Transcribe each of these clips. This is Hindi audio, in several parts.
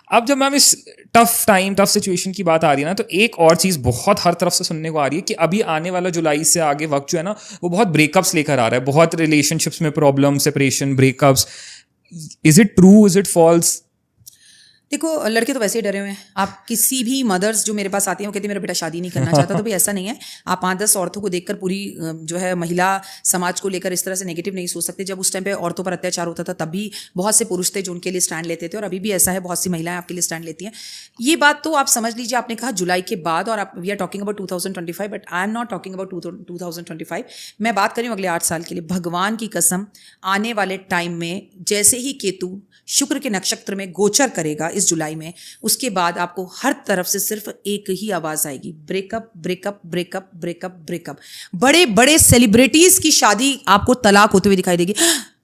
अब जब मैम इस टफ सिचुएशन की बात आ रही है ना, तो एक और चीज़ बहुत हर तरफ से सुनने को आ रही है कि अभी आने वाला जुलाई से आगे वक्त जो है ना, वो बहुत ब्रेकअप्स लेकर आ रहा है, बहुत रिलेशनशिप्स में problem, separation, breakups. Is it true, is it falls? देखो, लड़के तो वैसे ही डरे हुए हैं. आप किसी भी मदर्स जो मेरे पास आती हैं वो कहती है मेरा बेटा शादी नहीं करना चाहता, तो भाई ऐसा नहीं है. आप 5-10 औरतों को देखकर पूरी जो है महिला समाज को लेकर इस तरह से नेगेटिव नहीं सोच सकते. जब उस टाइम पे औरतों पर अत्याचार होता था तब भी बहुत से पुरुष थे जो उनके लिए स्टैंड लेते थे, और अभी भी ऐसा है, बहुत सी महिलाएं आपके लिए स्टैंड लेती हैं. ये बात तो आप समझ लीजिए. आपने कहा जुलाई के बाद, और आप we are talking about 2025, but I am not talking about 2025. मैं बात कर रही हूँ अगले 8 साल के लिए. भगवान की कसम, आने वाले टाइम में जैसे ही केतु शुक्र के नक्षत्र में गोचर करेगा इस जुलाई में, उसके बाद आपको हर तरफ से सिर्फ एक ही आवाज आएगी, breakup breakup breakup breakup breakup. बड़े बड़े सेलिब्रिटीज की शादी आपको तलाक होते हुए दिखाई देगी.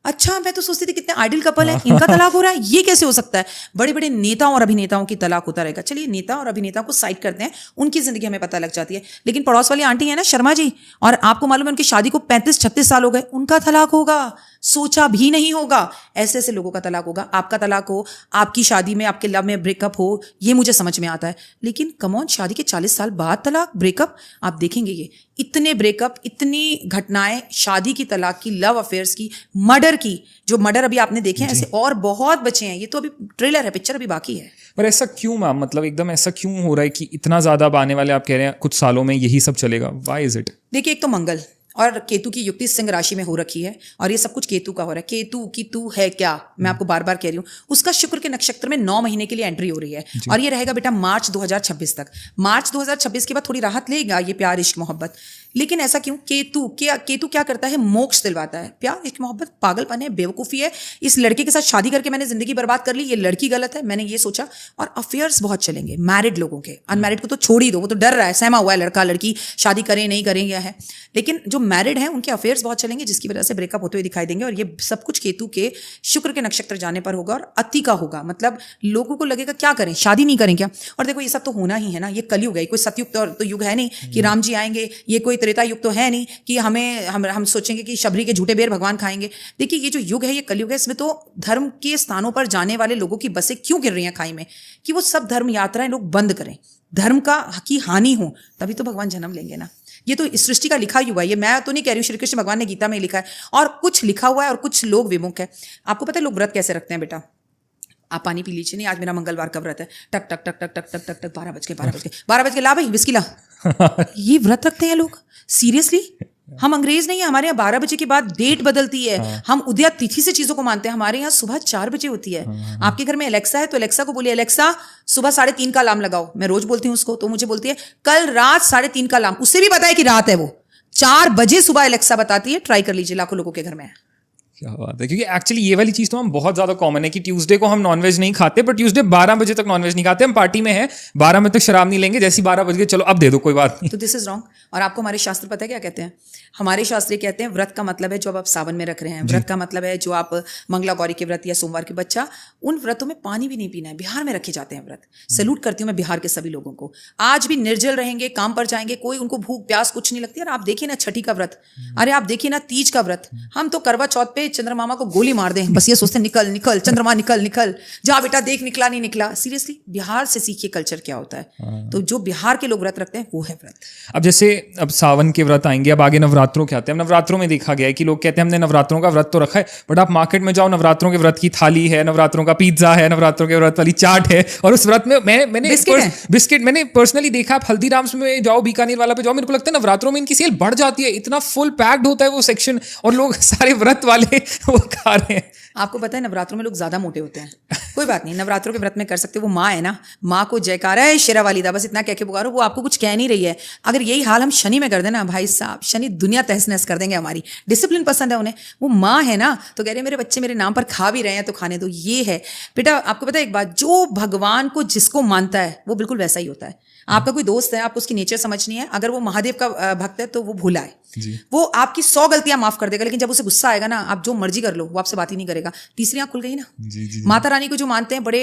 अच्छा, मैं तो सोचती थी कितने आइडियल कपल है, इनका तलाक हो रहा है, ये कैसे हो सकता है? बड़े बड़े नेताओं और अभिनेताओं की तलाक होता रहेगा. चलिए, नेता और अभिनेताओं को साइड करते हैं, उनकी जिंदगी हमें पता लग जाती है. लेकिन पड़ोस वाली आंटी है ना शर्मा जी, और आपको मालूम है उनकी शादी को 35-36 साल हो गए, उनका तलाक होगा. सोचा भी नहीं होगा. ऐसे ऐसे लोगों का तलाक होगा. आपका तलाक हो, आपकी शादी में, आपके लव में ब्रेकअप हो, ये मुझे समझ में आता है. लेकिन कम ऑन, शादी के 40 साल बाद तलाक, ब्रेकअप, आप देखेंगे ये इतने ब्रेकअप, इतनी घटनाएं, शादी की तलाक की, लव अफेयर्स की, मर्डर की. जो मर्डर अभी आपने देखे हैं ऐसे और बहुत बचे हैं. ये तो अभी ट्रेलर है, पिक्चर अभी बाकी है. पर ऐसा क्यों मैम, मतलब एकदम ऐसा क्यों हो रहा है कि इतना ज्यादा अब आने वाले, आप कह रहे हैं कुछ सालों में यही सब चलेगा? Why is it? देखिए, एक तो मंगल और केतु की युक्ति सिंह राशि में हो रखी है, और ये सब कुछ केतु का हो रहा है. केतु की तू है क्या, मैं आपको बार बार कह रही हूँ. उसका शुक्र के नक्षत्र में 9 महीने के लिए एंट्री हो रही है, और ये रहेगा बेटा मार्च 2026 तक. मार्च 2026 के बाद थोड़ी राहत लेगा ये प्यार इश्क मोहब्बत. लेकिन ऐसा क्यों? केतु क्या करता है? मोक्ष दिलवाता है. प्यार इश्क मोहब्बत पागलपन है, बेवकूफ़ी है. इस लड़के के साथ शादी करके मैंने जिंदगी बर्बाद कर ली, ये लड़की गलत है, मैंने ये सोचा. और अफेयर्स बहुत चलेंगे मैरिड लोगों के. अनमैरिड को तो छोड़ ही दो, वो तो डर रहा है, सहमा हुआ है लड़का लड़की, शादी करें नहीं करें क्या है. लेकिन जो मैरिड हैं उनके अफेयर्स बहुत चलेंगे, जिसकी वजह से ब्रेकअप होते हुए दिखाई देंगे. और ये सब कुछ केतु के शुक्र के नक्षत्र जाने पर होगा, और अति का होगा. मतलब लोगों को लगेगा क्या करें, शादी नहीं करें क्या? और देखो, ये सब तो होना ही है ना. ये कलयुग है, कोई सतयुग तो युग है नहीं कि राम जी आएंगे. ये कोई त्रेता युग तो है नहीं कि हम सोचेंगे कि शबरी के झूठे बेर भगवान खाएंगे. देखिए, ये जो युग है ये कलयुग है. इसमें तो धर्म के स्थानों पर जाने वाले लोगों की बसें क्यों गिर रही हैं खाई में, कि वो सब धर्म यात्राएं लोग बंद करें, धर्म की हानि हो, तभी तो भगवान जन्म लेंगे ना. ये तो इस सृष्टि का लिखा ही हुआ है. ये मैं तो नहीं कह रही हूँ, श्री कृष्ण भगवान ने गीता में लिखा है, और कुछ लिखा हुआ है और कुछ लोग विमुख है. आपको पता है लोग व्रत कैसे रखते हैं बेटा? आप पानी पी लीजिए. नहीं, आज मेरा मंगलवार का व्रत है. टक टक टक टक टक टक टक टक 12 बज के ला भाई विस्की ला. ये व्रत रखते हैं लोग, सीरियसली. हम अंग्रेज नहीं है, हमारे यहाँ 12 बजे के बाद डेट बदलती है. हम उदया तिथि से चीजों को मानते हैं. हमारे यहाँ सुबह 4 बजे होती है. आपके घर में एलेक्सा है तो एलेक्सा को बोलिए, एलेक्सा सुबह 3:30 का अलार्म लगाओ. मैं रोज बोलती हूँ उसको, तो मुझे बोलती है कल रात 3:30 का अलार्म. उससे भी पता है कि रात है. वो 4 बजे सुबह एलेक्सा बताती है. ट्राई कर लीजिए, लाखों लोगों के घर में है. क्या बात है. क्योंकि एक्चुअली ये वाली चीज़ तो हम बहुत ज़्यादा कॉमन है कि ट्यूसडे को हम नॉनवेज नहीं खाते, पर ट्यूसडे 12 बजे तक नॉनवेज नहीं खाते. हम पार्टी में हैं, 12 बजे तक शराब नहीं लेंगे, जैसी 12 बज गए चलो अब दे दो, कोई बात नहीं. तो दिस इज रॉन्ग. और आपको हमारे शास्त्र पता है क्या कहते हैं? हमारे शास्त्र कहते हैं व्रत का मतलब है जो अब आप सावन में रख रहे हैं. व्रत का मतलब है जो आप मंगला गौरी के व्रत या सोमवार के बच्चा, उन व्रतों में पानी भी नहीं पीना है. बिहार में रखे जाते हैं व्रत. सैल्यूट करती हूँ मैं बिहार के सभी लोगों को. आज भी निर्जल रहेंगे, काम पर जाएंगे, कोई उनको भूख प्यास कुछ नहीं लगती. और आप देखिए ना छठी का व्रत, अरे आप देखिए ना तीज का व्रत. हम तो करवा चौथ पे चंद्रमामा को गोली मार दें, बस ये सोचते हैं निकल निकल चंद्रमा निकल निकल, जा बेटा देख निकला नहीं निकला. सीरियसली, बिहार से सीखिए कल्चर क्या होता है. तो जो बिहार के लोग व्रत रखते हैं वो है व्रत. अब जैसे अब सावन के व्रत आएंगे, अब आगे नवरात्रों के आते हैं. नवरात्रों में देखा गया है कि लोग कहते हैं हमने नवरात्रों का व्रत तो रखा है, बट आप मार्केट में जाओ, नवरात्रों के व्रत की थाली है, नवरात्रों का पिज्जा है, नवरात्रों के व्रत वाली चाट है, और उस व्रत में मैंने बिस्किट मैंने पर्सनली देखा. आप हल्दीराम्स में जाओ, बीकानेर वाला पे जाओ, मेरे को लगता है नवरात्रों में इनकी सेल बढ़ जाती है. इतना फुल पैक्ड होता है वो सेक्शन, और लोग सारे व्रत वाले वो खा रहे हैं. आपको पता है नवरात्रों में लोग ज्यादा मोटे होते हैं. कोई बात नहीं, नवरात्रों के व्रत में कर सकते हो. वो माँ है ना, माँ को जयकारा है शेरा वाली दा, बस इतना कह के पुकारो, वो आपको कुछ कह नहीं रही है. अगर यही हाल हम शनि में कर देना, भाई साहब शनि दुनिया तहस नहस कर देंगे हमारी. डिसिप्लिन पसंद है उन्हें, वो माँ है ना, तो कह रहे हैं मेरे बच्चे मेरे नाम पर खा भी रहे हैं तो खाने दो. ये है बेटा. आपको पता है एक बात, जो भगवान को जिसको मानता है वो बिल्कुल वैसा ही होता है. आपका कोई दोस्त है, आपको उसकी नेचर समझनी है, अगर वो महादेव का भक्त है तो वो भोला है. वो आपकी 100 गलतियां माफ कर देगा, लेकिन जब उसे गुस्सा आएगा ना, आप जो मर्जी कर लो, वो आपसे बात ही नहीं करेगा. तीसरी आंख खुल गई ना. माता रानी को जो मानते हैं बड़े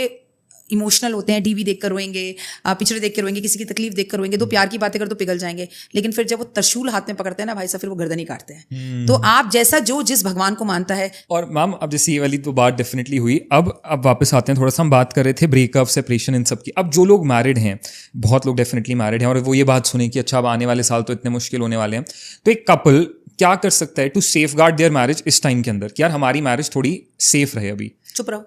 इमोशनल होते हैं, टीवी देख कर रोएंगे, पिक्चर देख कर रोएंगे, किसी की तकलीफ देख कर रोएंगे, दो प्यार की बातें कर तो पिघल जाएंगे, लेकिन फिर जब वो त्रिशूल हाथ में पकड़ते हैं ना भाई साहब, फिर वो गर्दन ही काटते हैं। तो आप जैसा जो जिस भगवान को मानता है। और मैम अब जैसे ये वाली तो बात डेफिनेटली हुई, अब वापस आते हैं, थोड़ा सा हम बात कर रहे थे ब्रेकअप, सेपरेशन, इन सब की। अब जो लोग मैरिड हैं, बहुत लोग डेफिनेटली मैरिड हैं, और वो ये बात सुने कि अच्छा अब आने वाले साल तो इतने मुश्किल होने वाले हैं, तो एक कपल क्या कर सकता है टू सेफगार्ड देयर मैरिज इस टाइम के अंदर कि यार हमारी मैरिज थोड़ी सेफ रहे अभी? चुप रहो,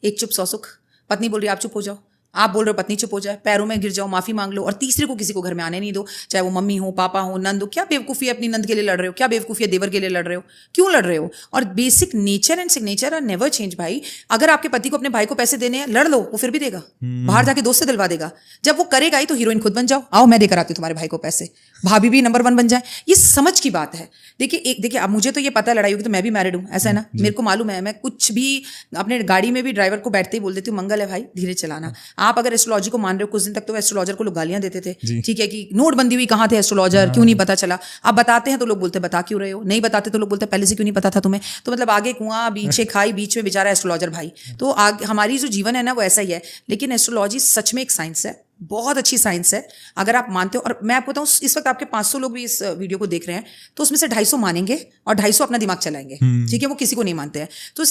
एक चुप सौ सुख। पत्नी बोल रही है आप चुप हो जाओ, आप बोल रहे हो पत्नी चुप हो जाए, पैरों में गिर जाओ, माफी मांग लो, और तीसरे को किसी को घर में आने नहीं दो, चाहे वो मम्मी हो, पापा हो, नंद हो। क्या बेवकूफ़ी है अपनी नंद के लिए लड़ रहे हो? क्या बेवकूफ़ी है देवर के लिए लड़ रहे हो? क्यों लड़ रहे हो? और basic nature and signature are never change भाई। अगर आपके पति को अपने भाई को पैसे देने हैं, लड़ लो, वो फिर भी देगा, बाहर जाके दोस्त से दिलवा देगा। जब वो करेगा ही तो हीरोइन खुद बन जाओ, आओ मैं देकर आती हूँ तुम्हारे भाई को पैसे, भाभी भी नंबर 1 बन जाए। ये समझ की बात है। देखिए अब मुझे तो ये पता है लड़ाई होगी तो मैं भी मैरिड हूँ, ऐसा है ना, मेरे को मालूम है। मैं कुछ भी अपने गाड़ी में भी ड्राइवर को बैठते ही बोल देती हूँ मंगल है भाई, धीरे चलाना। आप अगर एस्ट्रोलॉजी को मान रहे हो, कुछ दिन तक तो एस्ट्रोलॉजर को लोग गालियां देते थे, ठीक है, कि नोटबंदी हुई कहाँ थे एस्ट्रोलॉजर, क्यों नहीं पता चला। अब बताते हैं तो लोग बोलते बता क्यों रहे हो, नहीं बताते तो लोग बोलते पहले से क्यों नहीं पता था तुम्हें। तो मतलब आगे कुआं पीछे खाई, बीच में बेचारा एस्ट्रोलॉजर भाई। तो हमारी जो जीवन है ना वो ऐसा ही है। लेकिन एस्ट्रोलॉजी सच में एक साइंस है, बहुत अच्छी साइंस है अगर आप मानते हो। और मैं आपको बताऊं, इस वक्त आपके 500 लोग भी इस वीडियो को देख रहे हैं, तो उसमें से 250 मानेंगे और 250 अपना दिमाग चलाएंगे, ठीक है, वो किसी को नहीं मानते हैं। तो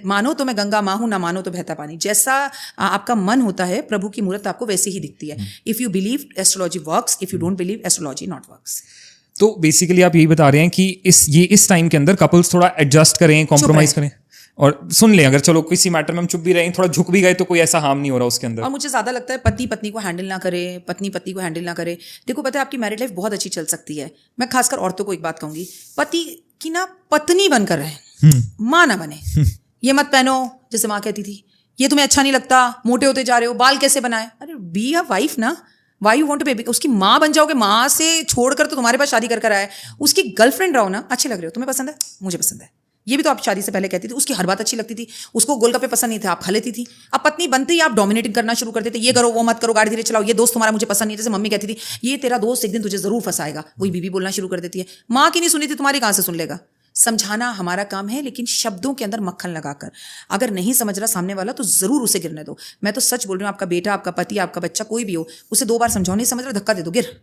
मानो तो मैं गंगा माँ हूं, ना मानो तो बहता पानी। जैसा आपका मन होता है, प्रभु की मूर्त आपको वैसे ही दिखती है। If you believe astrology works, if you don't believe astrology not works. तो बेसिकली आप यही बता रहे हैं कि इस टाइम के अंदर कपल्स थोड़ा एडजस्ट करें, कॉम्प्रोमाइज करें और सुन लें। अगर चलो किसी मैटर में हम चुप भी रहे, थोड़ा झुक भी गए, तो कोई ऐसा हार्म नहीं हो रहा उसके अंदर। और मुझे ज्यादा लगता है पति पत्नी को हैंडल ना करे, पत्नी पति को हैंडल ना करे। देखो पता है आपकी मैरिड लाइफ बहुत अच्छी चल सकती है। मैं खासकर औरतों को एक बात कहूंगी, पति की ना पत्नी बनकर रहे, माँ ना बने। ये मत पहनो, जैसे माँ कहती थी, ये तुम्हें अच्छा नहीं लगता, मोटे होते जा रहे हो, बाल कैसे बनाए। अरे बी अ वाइफ ना, why you want to be. उसकी माँ बन जाओगे, माँ से छोड़कर तो तुम्हारे पास शादी कर आए, उसकी गर्लफ्रेंड रहो ना, अच्छे लग रहे हो, तुम्हें पसंद है, मुझे पसंद है। ये भी तो आप शादी से पहले कहती थी, उसकी हर बात अच्छी लगती थी, उसको गोलगप्पे पसंद नहीं थे, आप खा लेती थी। अब पत्नी बनते ही आप डोमिनेटिंग करना शुरू कर देते, ये करो वो मत करो, गाड़ी धीरे चलाओ, ये दोस्त तुम्हारा मुझे पसंद नहीं। जैसे मम्मी कहती थी, ये तेरा दोस्त एक दिन तुझे जरूर फंसाएगा, वही बीवी बोलना शुरू कर देती है। माँ की नहीं सुनी थी, तुम्हारी कहां से सुन लेगा। समझाना हमारा काम है, लेकिन शब्दों के अंदर मक्खन लगाकर। अगर नहीं समझ रहा सामने वाला तो जरूर उसे गिरने दो। मैं तो सच बोल रही हूँ, आपका बेटा, आपका पति, आपका बच्चा, कोई भी हो, उसे 2 बार समझाओ, नहीं समझ रहा धक्का दे दो, गिर,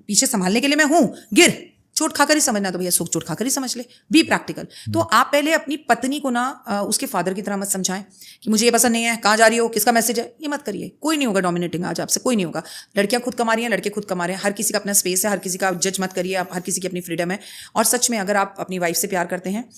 पीछे संभालने के लिए मैं हूं, गिर, चोट खाकर ही समझना तो भैया सुख चोट खाकर ही समझ ले, बी प्रैक्टिकल। तो आप पहले अपनी पत्नी को ना उसके फादर की तरह मत समझाएं कि मुझे ये पसंद नहीं है, कहाँ जा रही हो, किसका मैसेज है, ये मत करिए। कोई नहीं होगा डोमिनेटिंग आज आपसे, कोई नहीं होगा। लड़कियां खुद कमा रही हैं, लड़के खुद कमा रहे हैं, हर किसी का अपना स्पेस है, हर किसी का जज मत करिए आप, हर किसी की अपनी फ्रीडम है। और सच में अगर आप अपनी वाइफ से प्यार करते हैं,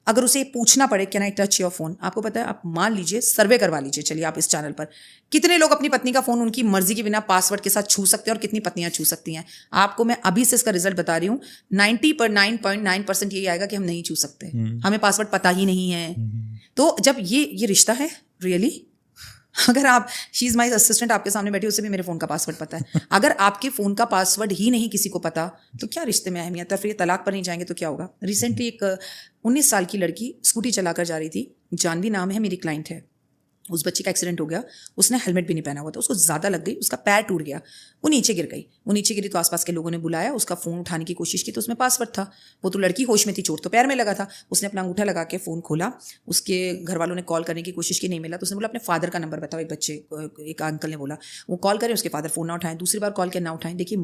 अगर उसे पूछना पड़े can I touch your phone, आपको पता है, आप मान लीजिए, सर्वे करवा लीजिए, चलिए आप इस चैनल पर, कितने लोग अपनी पत्नी का फोन उनकी मर्जी के बिना पासवर्ड के साथ छू सकते हैं और कितनी पत्नियां छू सकती हैं। आपको मैं अभी से इसका रिजल्ट बता रही हूँ, 99.9% यही आएगा कि हम नहीं छू सकते, हमें पासवर्ड पता ही नहीं है। तो जब ये रिश्ता है रियली, अगर आप, शी इज माई असिस्टेंट आपके सामने बैठी, उसे भी मेरे फोन का पासवर्ड पता है। अगर आपके फोन का पासवर्ड ही नहीं किसी को पता, तो क्या रिश्ते में अहमियत है? फिर तलाक पर नहीं जाएंगे तो क्या होगा? रिसेंटली एक 19 साल की लड़की स्कूटी चलाकर जा रही थी, जानवी नाम है, मेरी क्लाइंट है। उस बच्ची का एक्सीडेंट हो गया, उसने हेलमेट भी नहीं पहना हुआ था, उसको ज़्यादा लग गई, उसका पैर टूट गया, वो नीचे गिर गई। वो नीचे गिरी तो आसपास के लोगों ने बुलाया, उसका फ़ोन उठाने की कोशिश की तो उसमें पासवर्ड था। वो तो लड़की होश में थी, चोट तो पैर में लगा था। उसने अपना अंगूठा लगा के फ़ोन खोला, उसके घर वालों ने कॉल करने की कोशिश की, नहीं मिला, तो उसने बोला अपने फादर का नंबर बताओ। एक अंकल ने बोला, वो कॉल करें, उसके फादर फ़ोन ना उठाएं, दूसरी बार कॉल किया ना उठाएं। देखिए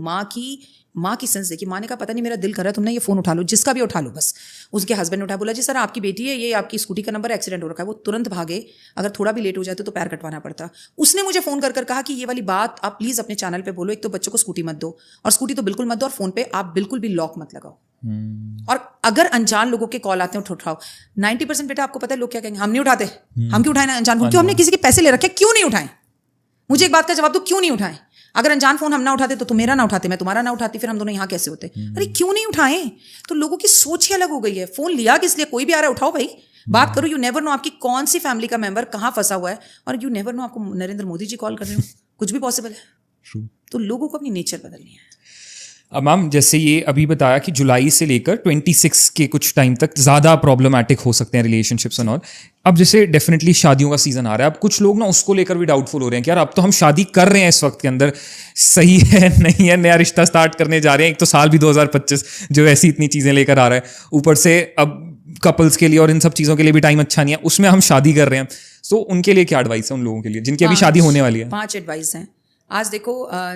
माँ की सेंस देखिए, माँ ने कहा पता नहीं मेरा दिल कर रहा है, तुमने ये फ़ोन उठा लो, जिसका भी उठा लो बस। उसके हस्बैंड ने उठाया, बोला जी सर आपकी बेटी है, ये आपकी स्कूटी का नंबर, एक्सीडेंट हो रखा है। वो तुरंत भागे, अगर थोड़ा भी लेट हो जाते तो पैर कटवाना पड़ता। उसने मुझे फ़ोन कर कहा कि ये वाली बात आप प्लीज़ अपने चैनल पे बोलो, एक तो बच्चों को स्कूटी मत दो, और स्कूटी तो बिल्कुल मत दो, और फ़ोन पे आप बिल्कुल भी लॉक मत लगाओ। और अगर अनजान लोगों के कॉल आते हैं तो उठाओ। 90% बेटा आपको पता है लोग क्या कहेंगे, हम नहीं उठाते, हम क्यों उठाए ना अनजान फोन, क्यों हमने किसी के पैसे ले रखे, क्यों नहीं उठाएं? मुझे एक बात का जवाब दो, क्यों नहीं उठाएं? अगर अनजान फोन हम ना उठाते तो तुम मेरा ना उठाते, मैं तुम्हारा ना उठाती, फिर हम दोनों यहाँ कैसे होते? अरे क्यों नहीं उठाएं? तो लोगों की सोच ही अलग हो गई है। फोन लिया किस लिए? कोई भी आ रहा है उठाओ भाई, बात करो। यू नेवर नो आपकी कौन सी फैमिली का मेंबर कहाँ फंसा हुआ है, और यू नेवर नो आपको नरेंद्र मोदी जी कॉल कर रहे हो, कुछ भी पॉसिबल है। तो लोगों को अपनी नेचर बदलनी है। अब मैम जैसे ये अभी बताया कि जुलाई से लेकर 26 के कुछ टाइम तक ज़्यादा प्रॉब्लमैटिक हो सकते हैं रिलेशनशिप्स और। अब जैसे डेफिनेटली शादियों का सीजन आ रहा है, अब कुछ लोग ना उसको लेकर भी डाउटफुल हो रहे हैं कि यार अब तो हम शादी कर रहे हैं इस वक्त के अंदर, सही है नहीं है, नया रिश्ता स्टार्ट करने जा रहे हैं, एक तो साल भी 2025 जो ऐसी इतनी चीज़ें लेकर आ रहा है, ऊपर से अब कपल्स के लिए और इन सब चीज़ों के लिए भी टाइम अच्छा नहीं है, उसमें हम शादी कर रहे हैं, सो उनके लिए क्या एडवाइस है उन लोगों के लिए जिनकी अभी शादी होने वाली है? 5 एडवाइस हैं। आज देखो,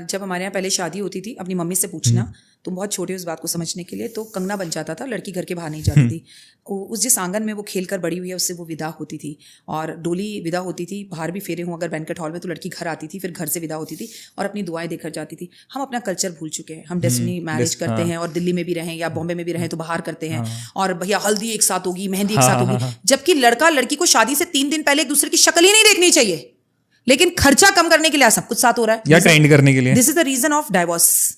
जब हमारे यहाँ पहले शादी होती थी, अपनी मम्मी से पूछना, तुम बहुत छोटे उस बात को समझने के लिए, तो कंगना बन जाता था, लड़की घर के बाहर नहीं जाती थी। उस जिस आंगन में वो खेल कर बड़ी हुई है उससे वो विदा होती थी, और डोली विदा होती थी, बाहर भी फेरे हों अगर बैंकेट हॉल में, तो लड़की घर आती थी, फिर घर से विदा होती थी और अपनी दुआएं देकर जाती थी। हम अपना कल्चर भूल चुके हैं, हम डेस्टिनी मैरिज करते हैं, और दिल्ली में भी रहें या बॉम्बे में भी रहें तो बाहर करते हैं, और भैया हल्दी एक साथ होगी, मेहंदी एक साथ होगी, जबकि लड़का लड़की को शादी से 3 दिन पहले एक दूसरे की शक्ल ही नहीं देखनी चाहिए, लेकिन खर्चा कम करने के लिए सब कुछ साथ हो रहा है या ट्रेंड करने के लिए। This is the reason of divorce.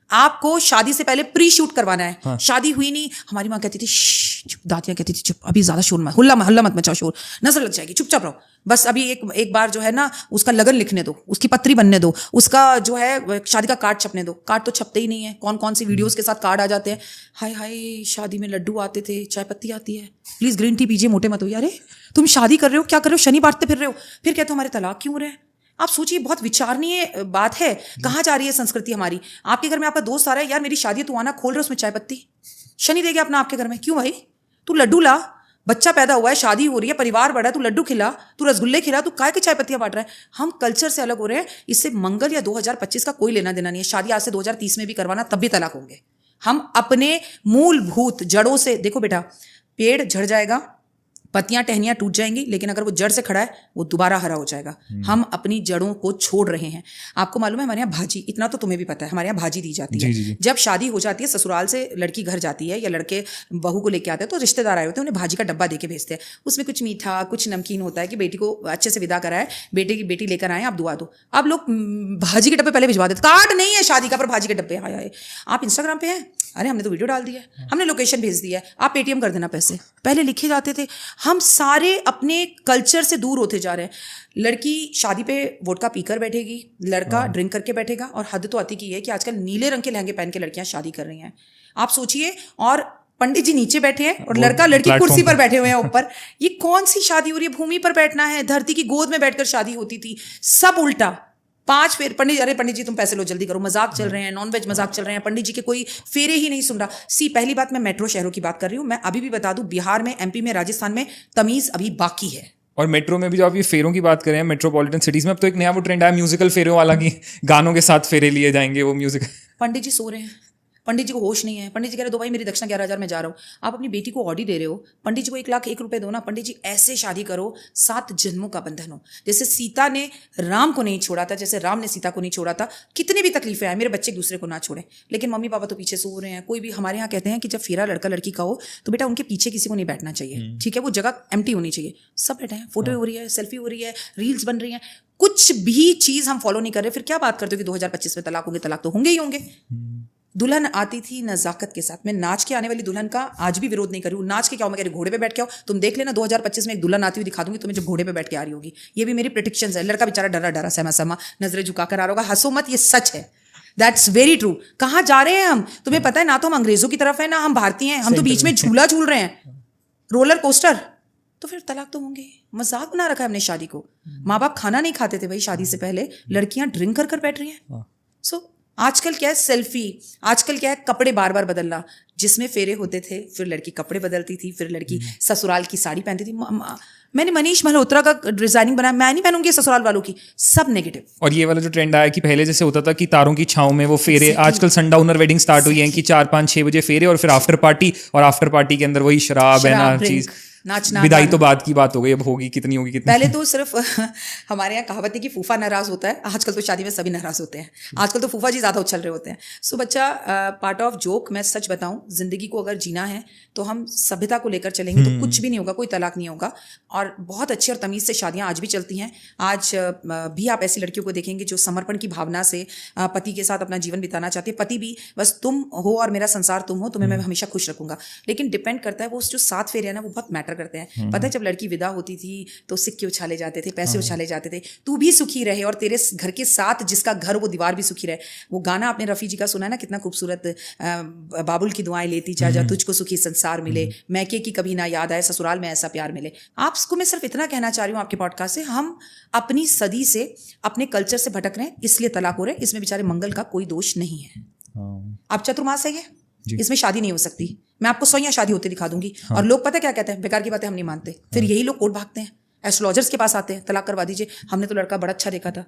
आपको शादी से पहले प्री शूट करवाना है। हाँ। शादी हुई नहीं, हमारी माँ कहती थी चुप, दादियाँ कहती थी चुप, अभी ज्यादा शोर मत, हल्ला मत मचाओ, शोर नजर लग जाएगी, चुपचाप रहो, बस अभी एक बार जो है ना उसका लगन लिखने दो, उसकी पत्री बनने दो, उसका जो है शादी का कार्ड छपने दो। कार्ड तो छपते ही नहीं है, कौन कौन सी वीडियोस के साथ कार्ड आ जाते हैं, हाय हाय शादी में लड्डू आते थे, चाय पत्ती आती है, प्लीज ग्रीन टी पीजिए, मोटे मत हो। अरे तुम शादी कर रहे हो, क्या कर रहे हो, शनि बांटते फिर रहे हो, फिर कहते हो हमारे तलाक क्यों हो रहे हैं। आप सोचिए, बहुत विचारणीय बात है, कहाँ जा रही है संस्कृति हमारी। आपके घर में आपका दोस्त आ रहा है, यार मेरी शादी, तू आना, खोल रहे उसमें चाय पत्ती, शनि दे गया अपना आपके घर में, क्यों भाई, तू लड्डू ला, बच्चा पैदा हुआ है, शादी हो रही है, परिवार बढ़ा है, तू लड्डू खिला, तू रसगुल्ले खिला, तू काय की चाय पत्तियां बांट रहा है। हम कल्चर से अलग हो रहे हैं, इससे मंगल या 2025 का कोई लेना देना नहीं है। शादी आज से 2030 में भी करवाना, तब भी तलाक होंगे। हम अपने मूलभूत जड़ों से, देखो बेटा, पेड़ झड़ जाएगा, पत्तियां टहनियां टूट जाएंगी, लेकिन अगर वो जड़ से खड़ा है वो दोबारा हरा हो जाएगा। हम अपनी जड़ों को छोड़ रहे हैं। आपको मालूम है, हमारे यहाँ भाजी, इतना तो तुम्हें भी पता है, हमारे यहाँ भाजी दी जाती है। जी। जब शादी हो जाती है, ससुराल से लड़की घर जाती है या लड़के बहू को लेके आते हैं, तो रिश्तेदार आए होते हैं, उन्हें भाजी का डब्बा देके भेजते हैं। उसमें कुछ मीठा, कुछ नमकीन होता है कि बेटी को अच्छे से विदा कराए, बेटी लेकर आए, आप दुआ दो। अब लोग भाजी के डब्बे पहले भिजवा देते, कार्ड नहीं है शादी का, पर भाजी के डब्बे। हाय, आप इंस्टाग्राम पे हैं, अरे हमने तो वीडियो डाल दिया है, हमने लोकेशन भेज दिया है, आप पेटीएम कर देना पैसे, पहले लिखे जाते थे। हम सारे अपने कल्चर से दूर होते जा रहे हैं। लड़की शादी पे वोडका पीकर बैठेगी, लड़का ड्रिंक करके बैठेगा, और हद तो अति की है कि आजकल नीले रंग के लहंगे पहन के लड़कियां शादी कर रही हैं। आप सोचिए, और पंडित जी नीचे बैठे हैं और लड़का लड़की कुर्सी पर बैठे हुए हैं ऊपर। ये कौन सी शादी हो रही है? भूमि पर बैठना है, धरती की गोद में बैठकर शादी होती थी, सब उल्टा। 5 फेर, पंडित जी तुम पैसे लो, जल्दी करो, मजाक चल रहे हैं, नॉनवेज मजाक चल रहे हैं, पंडित जी के कोई फेरे ही नहीं सुन रहा। पहली बात, मैं मेट्रो शहरों की बात कर रही हूँ। मैं अभी भी बता दूं, बिहार में, एमपी में, राजस्थान में तमीज अभी बाकी है। और मेट्रो में भी जो आप ये फेरों की बात कर रहे हैं, मेट्रोपॉलिटन सिटीज में अब तो एक नया वो ट्रेंड आया म्यूजिकल फेरों वाला, की गानों के साथ फेरे लिए जाएंगे वो म्यूजिक। पंडित जी सो रहे हैं, पंडित जी को होश नहीं है, पंडित जी कह रहे दो भाई मेरी दक्षिणा 11,000 में जा रहा हूँ। आप अपनी बेटी को ऑडी दे रहे हो, पंडित जी को 1,01,000 रुपए दो ना। पंडित जी ऐसे शादी करो, 7 जन्मों का बंधन हो। जैसे सीता ने राम को नहीं छोड़ा था, जैसे राम ने सीता को नहीं छोड़ा था। कितनी भी तकलीफें आए, मेरे बच्चे एक दूसरे को ना छोड़े, लेकिन मम्मी पापा तो पीछे सो रहे हैं। कोई भी, हमारे यहाँ कहते हैं कि जब फेरा लड़का लड़की का हो तो बेटा उनके पीछे किसी को नहीं बैठना चाहिए, ठीक है, वो जगह एम्प्टी होनी चाहिए। सब बैठे हैं, फोटो हो रही है, सेल्फी हो रही है, रील्स बन रही है, कुछ भी चीज हम फॉलो नहीं कर रहे। फिर क्या बात करते हो कि 2025 में तलाक होंगे? तलाक तो होंगे ही होंगे। दुल्हन आती थी नजाकत के साथ। मैं नाच के आने वाली दुल्हन का आज भी विरोध नहीं कर रही हूँ। नाच के क्या हो, मैं कह रही घोड़े पे बैठ के आओ। तुम देख लेना 2025 में एक दुल्हन आती हुई दिखा दूंगी तुम्हें, जो घोड़े पे बैठ के आ रही होगी। ये भी मेरी प्रेडिक्शंस है। लड़का बेचारा डरा डरा सहमा सहमा नजरें झुकाकर आ रहा होगा। हंसो मत, ये सच है, दैट्स वेरी ट्रू। कहाँ जा रहे हैं हम? तुम्हें पता है, ना तो हम अंग्रेजों की तरफ है ना हम भारतीय हैं। हम तो बीच में झूला झूल रहे हैं, रोलर कोस्टर। तो फिर तलाक तो होंगे। मजाक बना रखा है हमने शादी को। माँ बाप खाना नहीं खाते थे भाई शादी से पहले, लड़कियां ड्रिंक कर बैठ रही हैं। सो आजकल क्या है, सेल्फी। आजकल क्या है, कपड़े बार बार बदलना। जिसमें फेरे होते थे, फिर लड़की कपड़े बदलती थी, फिर लड़की ससुराल की साड़ी पहनती थी। मैंने मनीष मल्होत्रा का डिजाइनिंग बनाया, मैं नहीं पहनूंगी ससुराल वालों की। सब नेगेटिव। और ये वाला जो ट्रेंड आया कि पहले जैसे होता था कि तारों की छांव में वो फेरे, आजकल सनडाउनर वेडिंग स्टार्ट हुई है कि 4-5-6 बजे फेरे और फिर आफ्टर पार्टी, और आफ्टर पार्टी के अंदर वही शराब है ना चीज। नाचना, विदाई तो बात की बात हो गई, अब होगी कितनी होगी कितनी। पहले तो सिर्फ हमारे यहाँ कहावत है कि फूफा नाराज होता है, आजकल तो शादी में सभी नाराज होते हैं। आजकल तो फूफा जी ज्यादा उछल रहे होते हैं। सो बच्चा, पार्ट ऑफ जोक। मैं सच बताऊं, जिंदगी को अगर जीना है तो हम सभ्यता को लेकर चलेंगे तो कुछ भी नहीं होगा, कोई तलाक नहीं होगा। और बहुत अच्छी और तमीज से शादियां आज भी चलती हैं। आज भी आप ऐसी लड़कियों को देखेंगे जो समर्पण की भावना से पति के साथ अपना जीवन बिताना चाहती है। पति भी बस तुम हो और मेरा संसार तुम हो, तुम्हें मैं हमेशा खुश रखूंगा। लेकिन डिपेंड करता है, वो जो 7 फेरे है ना, वो बहुत मैटर करते हैं। पता है, जब लड़की विदा होती थी तो सिक्के उछाले जाते थे, पैसे उछाले जाते थे, तू भी सुखी रहे और तेरे घर के साथ जिसका घर वो दीवार भी सुखी रहे। वो गाना आपने रफ़ी जी का सुना है ना, कितना खूबसूरत, बाबुल की दुआएं लेती जा जा, तुझको सुखी संसार मिले, मैके की कभी ना याद आए, ससुराल में ऐसा प्यार मिले। आपको मैं सिर्फ इतना कहना चाह रही हूँ आपके पॉडकास्ट से, हम अपनी सदी से अपने कल्चर से भटक रहे हैं, इसलिए तलाक हो रहे हैं। इसमें बेचारे मंगल का कोई दोष नहीं है। अब चतुर्मास है ये, इसमें शादी नहीं हो सकती। मैं आपको 100 शादी होते दिखा दूंगी। और लोग पता क्या कहते हैं, बेकार की बातें हम नहीं मानते। फिर यही लोग कोर्ट भागते हैं, एस्ट्रोलॉजर्स के पास आते हैं, तलाक करवा दीजिए, हमने तो लड़का बड़ा अच्छा देखा था,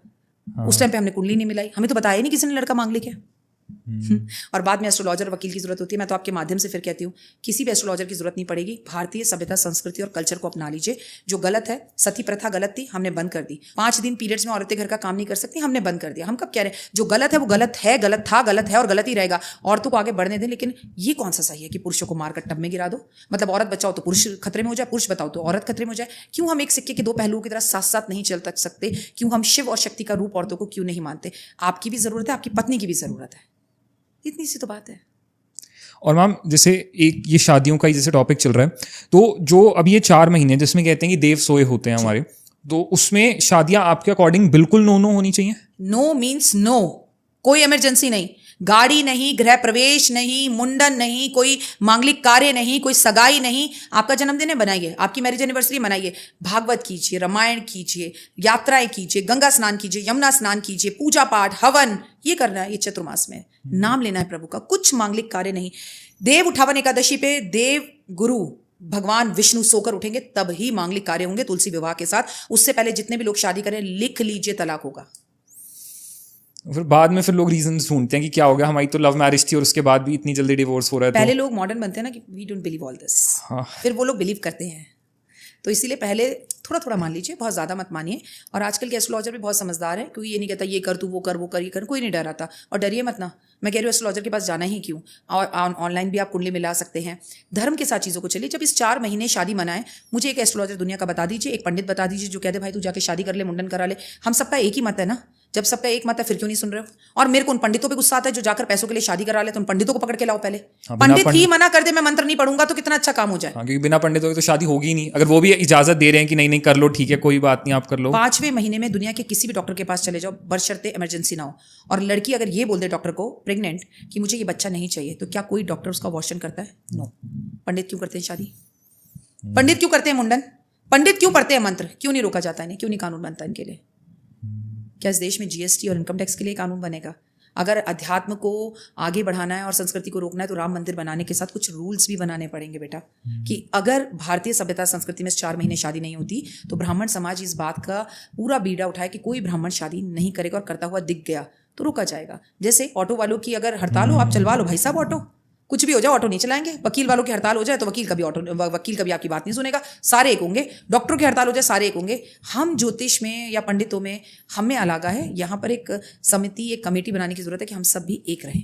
उस टाइम पे हमने कुंडली नहीं मिलाई, हमें तो बताया नहीं किसी ने लड़का मांगलिक है। और बाद में एस्ट्रोलॉजर वकील की जरूरत होती है। मैं तो आपके माध्यम से फिर कहती हूँ, किसी भी एस्ट्रोलॉजर की जरूरत नहीं पड़ेगी। भारतीय सभ्यता, संस्कृति और कल्चर को अपना लीजिए। जो गलत है, सती प्रथा गलत थी, हमने बंद कर दी। 5 दिन पीरियड्स में औरतें घर का काम नहीं कर सकती, हमने बंद कर दिया। हम कब कह रहे हैं जो गलत है वो गलत है, गलत था, गलत है और गलत ही रहेगा। औरतों को आगे बढ़ने दें। लेकिन ये कौन सा सही है कि पुरुषों को मारकर टब में गिरा दो? मतलब औरत बचाओ तो पुरुष खतरे में हो जाए, पुरुष बताओ तो औरत खतरे में हो जाए। क्यों हम एक सिक्के के 2 पहलुओं की तरह साथ साथ नहीं चल सकते? क्यों हम शिव और शक्ति का रूप औरतों को क्यों नहीं मानते? आपकी भी जरूरत है, आपकी पत्नी की भी जरूरत है। इतनी सी तो बात है। और मैम जैसे एक ये शादियों का ही जैसे टॉपिक चल रहा है, तो जो अब ये 4 महीने जिसमें कहते हैं कि देव सोए होते हैं हमारे, तो उसमें शादियां आपके अकॉर्डिंग बिल्कुल नो होनी चाहिए? No means no. कोई इमरजेंसी नहीं, गाड़ी नहीं, गृह प्रवेश नहीं, मुंडन नहीं, कोई मांगलिक कार्य नहीं, कोई सगाई नहीं। आपका जन्मदिन है, बनाइए। आपकी मैरिज एनिवर्सरी मनाइए। भागवत कीजिए, रामायण कीजिए, यात्राएं कीजिए, गंगा स्नान कीजिए, यमुना स्नान कीजिए, पूजा पाठ, हवन, ये करना है। ये चतुर्मास में नाम लेना है प्रभु का, कुछ मांगलिक कार्य नहीं। देव उठावन एकादशी पे देव गुरु भगवान विष्णु सोकर उठेंगे, तब ही मांगलिक कार्य होंगे तुलसी विवाह के साथ। उससे पहले जितने भी लोग शादी करें, लिख लीजिए, तलाक होगा। फिर बाद में फिर लोग रीजन ढूंढते हैं कि क्या हो गया, हमारी तो लव मैरिज थी और उसके बाद भी इतनी जल्दी डिवोर्स हो रहा है। पहले लोग मॉडर्न बनते हैं ना कि we don't believe all this, फिर वो लोग बिलीव करते हैं। तो इसीलिए पहले थोड़ा थोड़ा मान लीजिए, बहुत ज़्यादा मत मानिए। और आजकल के एस्ट्रोलॉजर भी बहुत समझदार है, क्योंकि ये नहीं कहता ये कर तू, वो कर, वो कर, ये कर। कोई नहीं डराता। और डरिए मत ना, मैं कह रही हूँ एस्ट्रोलॉजर के पास जाना ही क्यों। और ऑनलाइन भी आप कुंडली मिला सकते हैं। धर्म के साथ चीज़ों को चलिए। जब इस 4 महीने शादी मनाएं, मुझे एक एस्ट्रोलॉजर दुनिया का बता दीजिए, एक पंडित बता दीजिए जो कहते भाई तू जाके शादी कर ले, मुंडन करा ले। हम सबका एक ही मत है ना। जब सबका एक मत है, फिर क्यों नहीं सुन रहे हो? और मेरे को उन पंडितों पे गुस्सा आता है जो जाकर पैसों के लिए शादी करा ले। तो उन पंडितों को पकड़ के लाओ पहले। पंडित ही मना कर दे मैं मंत्र नहीं पढ़ूंगा, तो कितना अच्छा काम हो जाए। क्योंकि बिना पंडितों के तो शादी होगी ही नहीं। अगर वो भी इजाजत दे रहे हैं कि नहीं नहीं कर लो, ठीक है, कोई बात नहीं, आप कर लो। 5वें महीने में दुनिया के किसी भी डॉक्टर के पास चले जाओ, बशर्ते इमरजेंसी ना हो। और लड़की अगर ये बोल दे डॉक्टर को, प्रेग्नेंट, कि मुझे ये बच्चा नहीं चाहिए, तो क्या कोई डॉक्टर उसका अबॉर्शन करता है? नो। पंडित क्यों करते हैं शादी? पंडित क्यों करते हैं मुंडन? पंडित क्यों पढ़ते हैं मंत्र? क्यों नहीं रोका जाता है? क्यों नहीं कानून बनता इनके लिए? क्या इस देश में जीएसटी और इनकम टैक्स के लिए कानून बनेगा? अगर अध्यात्म को आगे बढ़ाना है और संस्कृति को रोकना है, तो राम मंदिर बनाने के साथ कुछ रूल्स भी बनाने पड़ेंगे बेटा। कि अगर भारतीय सभ्यता संस्कृति में 4 महीने शादी नहीं होती, तो ब्राह्मण समाज इस बात का पूरा बीड़ा उठाए कि कोई ब्राह्मण शादी नहीं करेगा, और करता हुआ दिख गया तो रोका जाएगा। जैसे ऑटो वालों की अगर हड़ताल हो, आप चलवा लो भाई साहब ऑटो, कुछ भी हो जाए, ऑटो नहीं चलाएंगे। वकील वालों की हड़ताल हो जाए तो वकील कभी आपकी बात नहीं सुनेगा, सारे एक होंगे। डॉक्टरों की हड़ताल हो जाए, सारे एक होंगे। हम ज्योतिष में या पंडितों में हमें अलग है। यहाँ पर एक समिति, एक कमेटी बनाने की जरूरत है कि हम सब भी एक रहें।